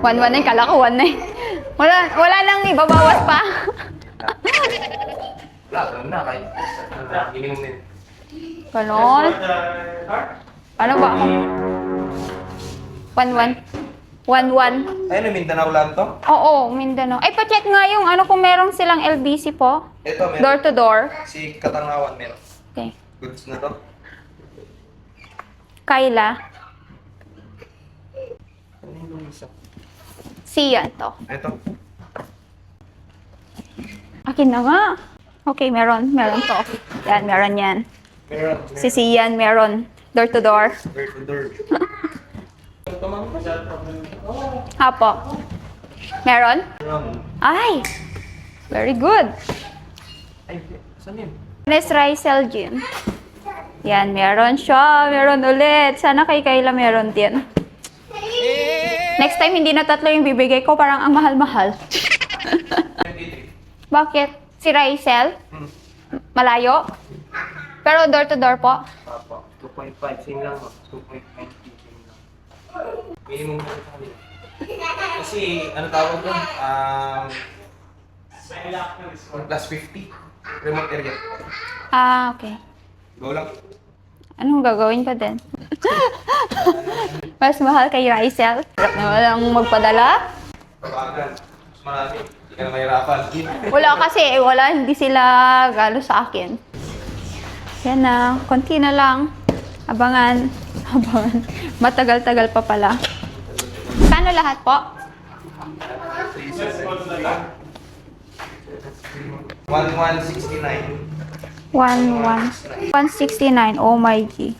1-1 na, kala ko 1 na eh. Wala nang ibabawas pa. Wala, ganun na. Kahit minimum din. Ganon. Ano ba ako? 1-1. 1-1. Ayun, Mindanao lang to? Oo, Mindanao. Ay, pa-check nga yung ano kung meron silang LBC po. Ito, meron. Door to door. Si Katangawan meron. Okay. Goods na to. Kayla. Ano yung isa? Siya to. Ito. Akin na nga. Okay, meron. Meron to. Yan, meron yan. Meron. Si Sian, meron. Door to door. Door to door. Hapo. Meron? Meron. Ay! Very good. Ay, saan yun? Nes Rysel Gym. Yan, meron siya. Meron ulit. Sana kay Kayla meron din. Next time, hindi na 3 yung bibigay ko. Parang ang mahal-mahal. 23. Bakit? Si Rysel? Hmm. Malayo? Pero door to door po? Papa. 2.5. Same lang. 2.9. Same lang. Minimum na sa kanila. Kasi, ano tawag doon? Plus 50. Remote area. Ah, okay. Go lang. Anong gagawin ko din? Mas mahal kay Rysel. Hirap na walang magpadala. Kabagan. Mas marami. Hindi ka na mahirapan. Wala kasi, hindi sila galo sa akin. Yan na, konti na lang. Abangan. Matagal-tagal pa pala. Kano lahat po? 1169. 169. Oh my G.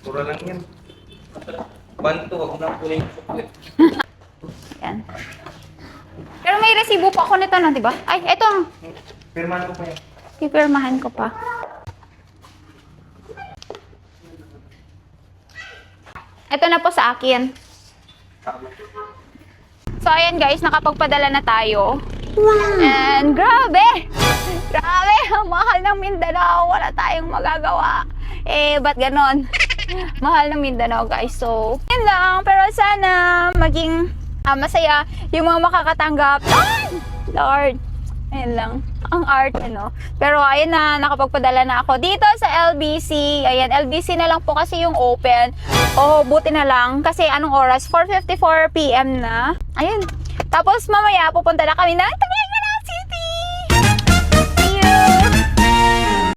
Mura lang yan. 1-2. Huwag na kunin. Yan. Pero may resibo po ako nito, no, di ba? Ay, eto. Pirmahan ko pa yan. Pipirmahan ko pa. Ito na po sa akin. So, ayan guys, nakapagpadala na tayo. And grabe! Grabe! Ang mahal ng Mindanao. Wala tayong magagawa. Eh, ba't ganon? Mahal ng Mindanao, guys. So, yun lang. Pero sana maging masaya yung mga makakatanggap. Ay! Lord! Ayan lang. Ang art, ano. Pero ayan na, nakapagpadala na ako dito sa LBC. Ayan, LBC na lang po kasi yung open. Oh, buti na lang. Kasi anong oras? 4:54 PM na. Ayun. Tapos mamaya pupunta na kami ng